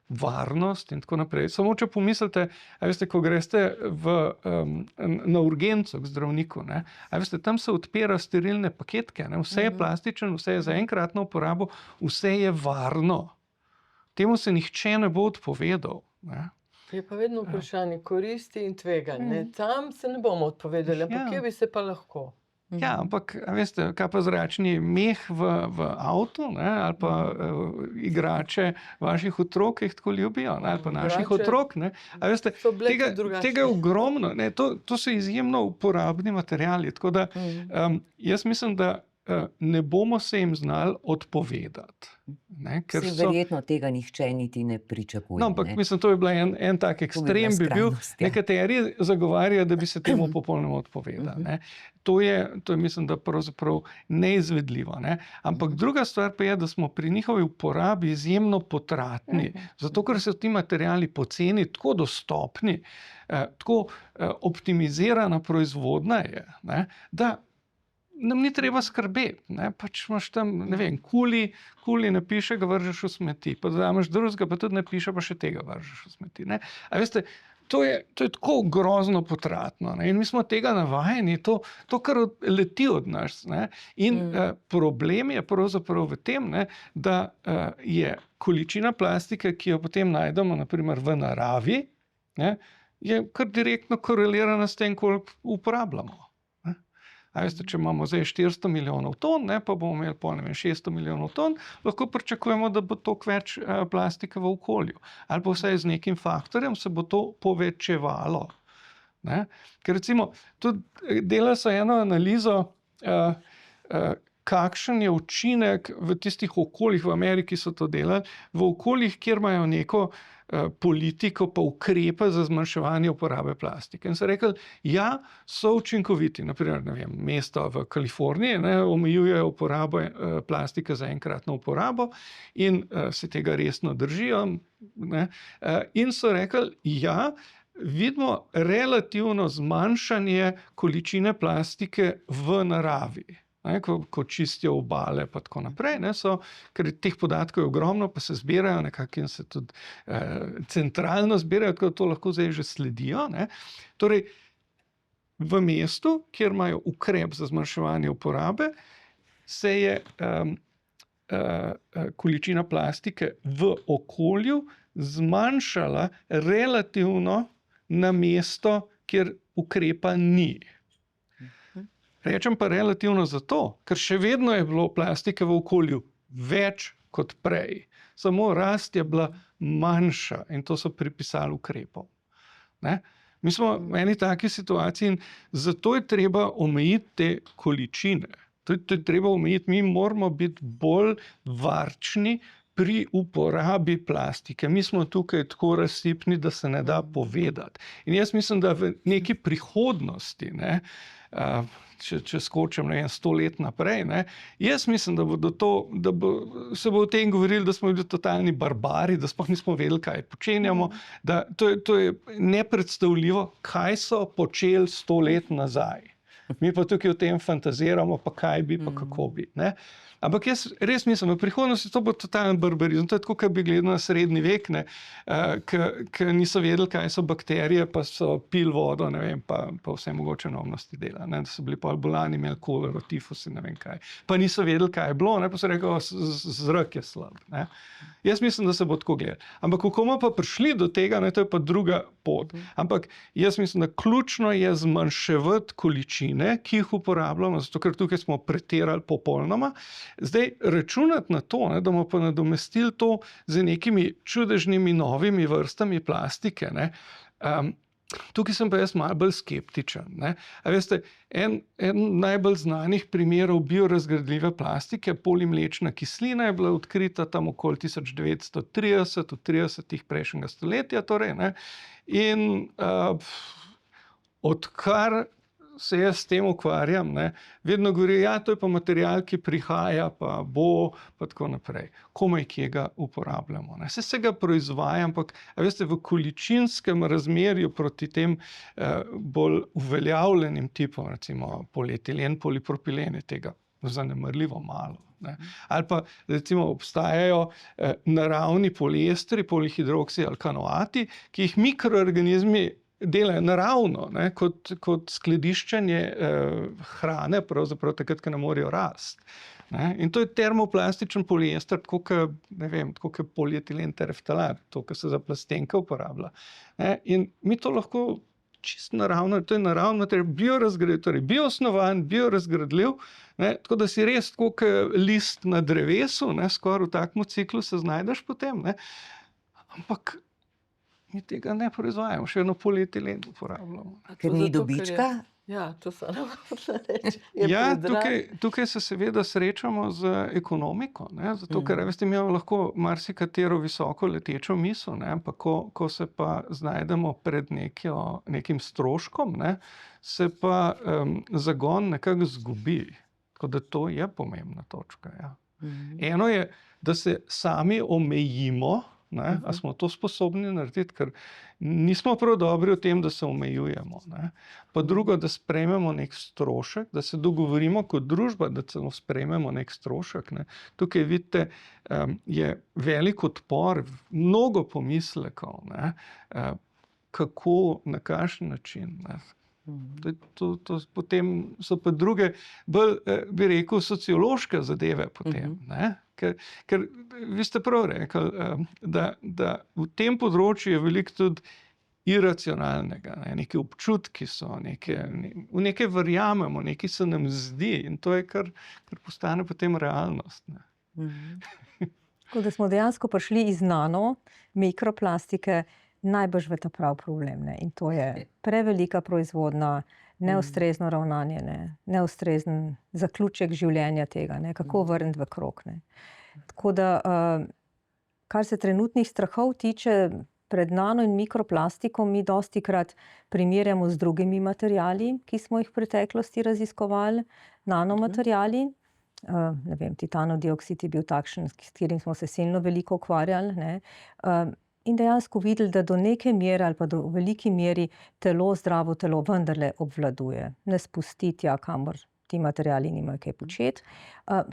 varnost in tako naprej. Samo če pomislite, a veste, ko greste na urgenco k zdravniku, ne, a veste, tam se odpira sterilne paketke, ne, vse je plastično, vse je za enkratno uporabo, vse je varno. Temu se nihče ne bo odpovedal, ne. Je pa vedno vprašanje koristi in tveganj. Tam se ne bomo odpovedali, ampak kje bi se pa lahko? Ja, ampak, a veste, kaj pa zračni meh v avtu, ne, ali pa igrače vaših otrok, ki jih tako ljubijo, ne, ali pa naših otrok, ne. A veste, tega je ogromno, ne, to so izjemno uporabni materiali, tako da jaz mislim, da ne bomo se jim znali odpovedati. Ne, ker verjetno tega nihče niti ne pričakuje. No, ampak mislim, to je bila en tak ekstrem bi bil. Nekateri zagovarjajo, da bi se temu popolnoma odpovedali. Ne. To je mislim, da pravzaprav neizvedljivo. Ne. Ampak druga stvar pa je, da smo pri njihovi uporabi izjemno potratni. Zato, ker so ti materiali poceni, tako dostopni, tako optimizirana proizvodnja je, ne, da nam ni treba skrbeti, ne, pač imaš tam, ne vem, kuli napiše, ga vržeš v smeti, pa da imaš drugega, pa tudi napiše, pa še tega vržeš v smeti, ne. A veste, to je tako grozno potratno, ne, in mi smo tega navajeni, to kar leti od nas, ne, in problem je pravzaprav v tem, ne, da je količina plastike, ki jo potem najdemo, na primer v naravi, ne, je kar direktno korelirana s tem, koliko uporabljamo. A veste, če imamo zdaj 400 milijonov ton, ne, pa bomo imeli po 600 milijonov ton, lahko pričakujemo, da bo toliko več plastike v okolju. Ali pa vsaj z nekim faktorjem se bo to povečevalo. Ne. Ker recimo, tudi dela so eno analizo, kakšen je učinek v tistih okoljih, v Ameriki so to delali, v okoljih, kjer imajo neko politiko pa ukrepe za zmanjševanje uporabe plastike. In so rekli, ja, so učinkoviti. Naprimer, ne vem, mesto v Kaliforniji, ne, omejujejo uporabo plastike za enkratno uporabo in se tega resno držijo. Ne, in so rekli, ja, vidimo relativno zmanjšanje količine plastike v naravi. Ne, ko čistijo obale pa tako naprej, ne, ker teh podatkov je ogromno, pa se zbirajo nekako in se tudi centralno zbirajo, tako da to lahko zdaj že sledijo. Ne. Torej, v mestu, kjer imajo ukrep za zmanjševanje uporabe, se je količina plastike v okolju zmanjšala relativno na mesto, kjer ukrepa ni. Rečem pa relativno zato, ker še vedno je bilo plastike v okolju več kot prej. Samo rast je bila manjša in to so pripisali ukrepom. Ne? Mi smo v eni taki situaciji in zato je treba omejiti te količine. To je treba omejiti. Mi moramo biti bolj varčni pri uporabi plastike. Mi smo tukaj tako razsipni, da se ne da povedati. In jaz mislim, da v neki prihodnosti, ne, če skočim 100 let naprej, ne, jaz mislim, da se bo o tem govorili, da smo bili totalni barbari, da sploh nismo vedeli, kaj počenjamo, da to je nepredstavljivo, kaj so počeli 100 let nazaj. Mi pa tukaj o tem fantaziramo, pa kaj bi, pa kako bi. Ne? Ampak jaz res mislim, v prihodnosti to bo totalen barbarizem. To je tako, kot bi gledal na srednji vek, ki niso vedeli, kaj so bakterije, pa so pili vodo, ne vem, pa vse mogoče neumnosti dela. Ne? Da so bili pol bolani, imeli kolero, tifus in ne vem kaj. Pa niso vedeli, kaj je bilo, ne? Pa so rekli, zrak je slab. Ne? Jaz mislim, da se bo tako gledal. Ampak kako bomo pa prišli do tega, ne? To je pa druga pot. Ampak jaz mislim, da ključno je zmanjševati količine, ki jih uporabljamo, zato ker tukaj smo pretirali popolnoma. Zdaj, računati na to, ne, da bomo pa nadomestili to z nekimi čudežnimi novimi vrstami plastike, ne, tukaj sem pa jaz malo bolj skeptičen. Ne. A veste, en najbolj znanih primerov biorazgradljive plastike, polimlečna kislina, je bila odkrita tam okoli 1930, v 30-ih prejšnjega stoletja. Torej, ne. In odkar se jaz s tem ukvarjam, ne, vedno govori, ja, to je pa material, ki prihaja, pa bo, pa tako naprej. Komaj kje ga uporabljamo. Ne. Se ga proizvaja, ampak veste, v količinskem razmerju proti tem bolj uveljavljenim tipom, recimo polietilen, polipropilen, je tega zanemarljivo malo. Ne. Ali pa recimo obstajajo naravni poliestri, polihidroksialkanoati, ki jih mikroorganizmi delajo naravno, ne, kot skladiščenje hrane, pravzaprav takrat, ko ne morejo rasti. Ne. In to je termoplastičen poliester, tako kot polietilen tereftalat, to, kar se za plastenke uporablja. Ne. In mi to lahko čisto naravno, to je naravno material, biorazgradljiv, torej bioosnovan, biorazgradljiv, ne, tako da si res tako kot list na drevesu, ne, skoraj v takem ciklu se znajdeš potem, ne. Ampak mi tega ne proizvajamo, še eno polietilen uporabljamo. Ker ni dobička? Ja, to se ne može reči. Ja, tukaj se seveda srečamo z ekonomiko, ne? Zato, ker veste, mi imamo lahko marsikatero visoko letečo misel, ne? Ampak ko se pa znajdemo pred nekim stroškom, ne? Se pa zagon nekako zgubi. Tako da to je pomembna točka. Ja. Eno je, da se sami omejimo, ne? A smo to sposobni narediti, ker nismo prav dobri v tem, da se omejujemo. Ne? Pa drugo, da sprejmemo nek strošek, da se dogovorimo kot družba, da celo sprejmemo nek strošek. Ne? Tukaj vidite, je velik odpor, mnogo pomislekov, ne? Kako, na kakšen način. Ne? Potem so pa druge, bolj bi rekel, sociološke zadeve potem. Ne? Ker vi ste prav rekli, da v tem področju je veliko tudi iracionalnega, ne? Neke občutki so, v nekaj verjamemo, nekaj se nam zdi in to je, kar postane potem realnost. Ne? Tako da smo dejansko prišli iz nano, mikroplastike, najbrž v ta prav problem. Ne? In to je prevelika proizvodnja, neustrezno ravnanje, ne? Neustrezen zaključek življenja tega, ne? Kako vrniti v krog. Ne? Tako da, kar se trenutnih strahov tiče, pred nano in mikroplastiko mi dostikrat primerjamo z drugimi materiali, ki smo jih v preteklosti raziskovali, nanomateriali. Ne vem, titanov dioksid je bil takšen, s katerim smo se silno veliko ukvarjali, ne? In dejansko videli, da do neke mere ali pa do veliki meri zdravo telo vendarle obvladuje. Ne spusti tja, kamor ti materiali nimajo kaj početi.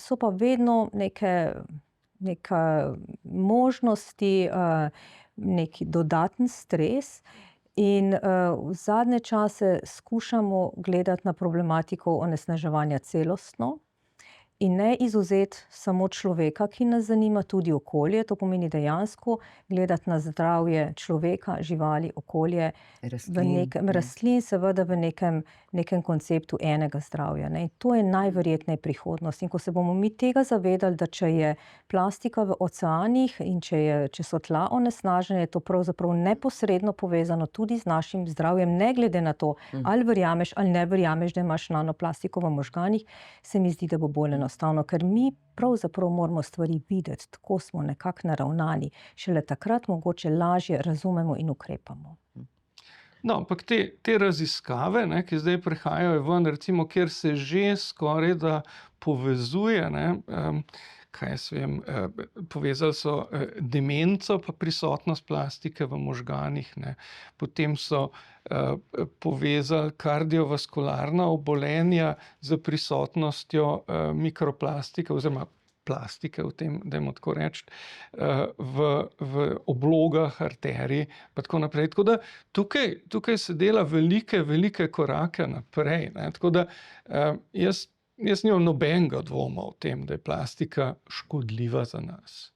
So pa vedno neke možnosti, neki dodaten stres in v zadnje čase skušamo gledati na problematiko onesnaževanja celostno. In ne izvzeti samo človeka, ki nas zanima, tudi okolje. To pomeni dejansko gledati na zdravje človeka, živali, okolje, rastlin, seveda v nekem konceptu enega zdravja. Ne? In to je najverjetneje prihodnost. In ko se bomo mi tega zavedali, da če je plastika v oceanih in če so tla onesnažene, je to pravzaprav neposredno povezano tudi z našim zdravjem, ne glede na to, ali verjameš ali ne verjameš, da imaš nanoplastiko v možganih, se mi zdi, da bo bolj enostavno. enostavno, ker mi pravzaprav moramo stvari videti, tako smo nekako naravnani, šele takrat mogoče lažje razumemo in ukrepamo. No, ampak te raziskave, ne, ki zdaj prihajajo ven, recimo, kjer se že skoraj da povezuje, ne, kaj jaz vem, povezali so demenco pa prisotnost plastike v možganih, ne. Potem so povezali kardiovaskularna obolenja z prisotnostjo mikroplastike oziroma plastike v tem, dajmo tako reči, v oblogah arterij pa tako naprej. Tako da tukaj se dela velike korake naprej, ne. Tako da jaz nimam nobenega dvoma o tem, da je plastika škodljiva za nas.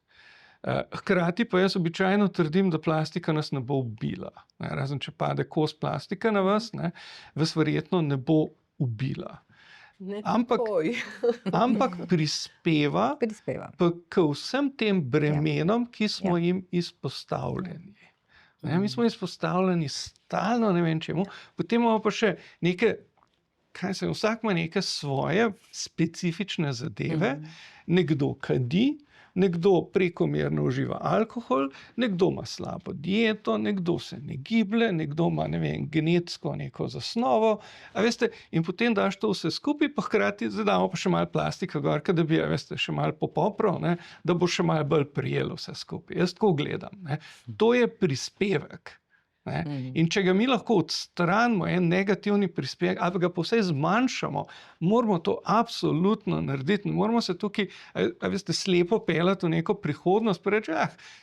Hkrati pa jaz običajno trdim, da plastika nas ne bo ubila. Ne, razen če pade kos plastike na vas, ne, vas verjetno ne bo ubila. Ne Ampak- takoj. Ampak prispeva pa k vsem tem bremenom, ki smo jim izpostavljeni. Ne, mi smo izpostavljeni stalno, ne vem čemu, potem imamo pa še neke, vsak ima neke svoje specifične zadeve, nekdo kadi, nekdo prekomerno uživa alkohol, nekdo ima slabo dieto, nekdo se ne giblje, nekdo ima, ne vem, genetsko neko zasnovo, a veste, in potem daš to vse skupaj, pa hkrati zadamo pa še malo plastike gor, da bi, a veste, še malo popopral, ne, da bo še malo bolj prijelo vse skupaj. Jaz tako gledam, ne. To je prispevek. Ne? In če ga mi lahko odstranimo, en negativni prispevek, ali pa ga povsej zmanjšamo, moramo to absolutno narediti. Ne moramo se tukaj, a veste, slepo peljati v neko prihodnost, pa reči,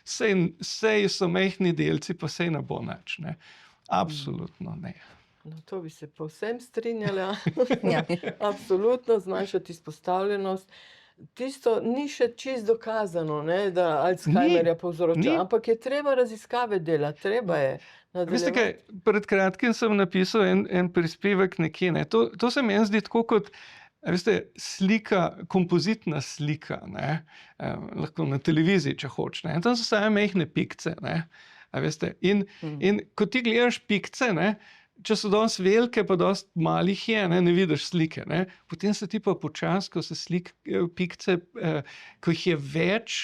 sej so majhni delci, pa sej ne bo nič. Ne? Absolutno ne. No, to bi se povsem strinjala. Ja. Absolutno, zmanjšati izpostavljenost. Tisto ni še čisto dokazano, ne, da Alzheimerja povzroča, ni. ampak je treba raziskave delati, treba je Veste kaj, nadaljevati. pred kratkim sem napisal en prispevek nekje, ne. To se meni zdi tako kot, a veste, slika, kompozitna slika, ne, lahko na televiziji, če hočeš, ne. Tam so same majhne pikce, ne, a veste, in ko ti gledaš pikce, ne, če so dosti velike, pa dosti malih je, ne vidiš slike, ne. Potem se ti pa počasi, ko se pikce, ko jih je več,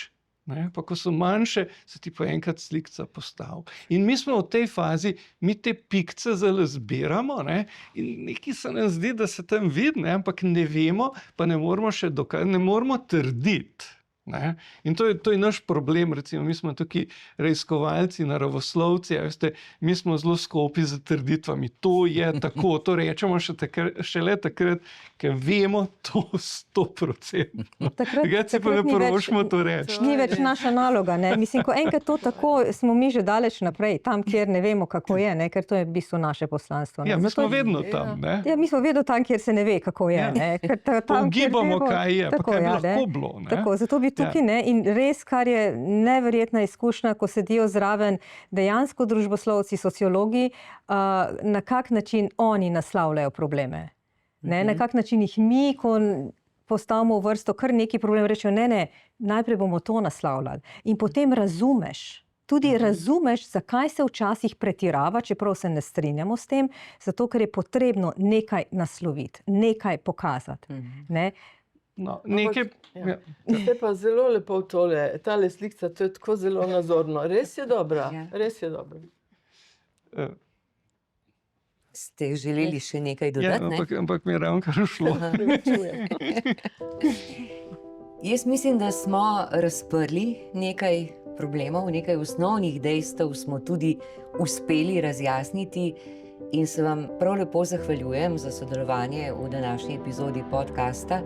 ne, pa ko so manjše, se ti pa enkrat slikca postavi. In mi smo v tej fazi, mi te pikce zdaj zbiramo, ne, in nekaj se nam zdi, da se tam vidi, ne, ampak ne vemo, pa ne moramo še dokazati, ne moramo trditi. Ne? In to je naš problem, recimo, mi smo tukaj raziskovalci, naravoslovci, a veste, mi smo zelo skopi z trditvami, to je tako, to rečemo šele takrat, ker vemo to 100%. Takrat si pa ne prvošmo to reči. Ni več naša naloga, ne. Mislim, ko enkrat to tako, smo mi že daleč naprej, tam, kjer ne vemo, kako je, ne, ker to je v bistvu naše poslanstvo. Ne. Ja, mi Zato- smo vedno tam, ne? Ja, mi smo vedno tam, kjer se ne ve, kako je. Ne. Ker tam, kjer Ugibamo, vemo, kaj je, pa tako, kaj bi ja, ne. lahko bilo, ne? Tako, zato bi tukaj, ne, in res, kar je neverjetna izkušnja, ko sedijo zraven dejansko družboslovci, sociologi, na kak način oni naslavljajo probleme. Ne, na kak način jih mi, ko postavimo v vrsto kar neki problem, rečejo, ne, najprej bomo to naslavljali. In potem razumeš, tudi razumeš, zakaj se včasih pretirava, čeprav se ne strinjamo s tem, zato ker je potrebno nekaj nasloviti, nekaj pokazati. Ne. No, nekaj, Ja. Ste pa zelo lepo tale slikca, to je tako zelo nazorno. Res je dobra, Ja. res je dobra. Ste želeli še nekaj ja, dodati? Ne? ampak mi je ravno šlo. Prevečujem. Jaz mislim, da smo razprli nekaj problemov, nekaj osnovnih dejstev smo tudi uspeli razjasniti in se vam prav lepo zahvaljujem za sodelovanje v današnji epizodi podcasta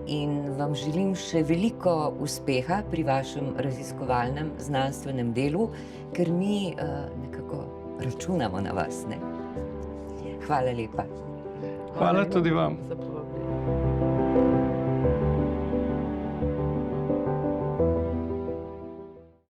in vam želim še veliko uspeha pri vašem raziskovalnem znanstvenem delu, ker mi nekako računamo na vas. Ne? Hvala lepa. Hvala tudi vam. Za povabilo.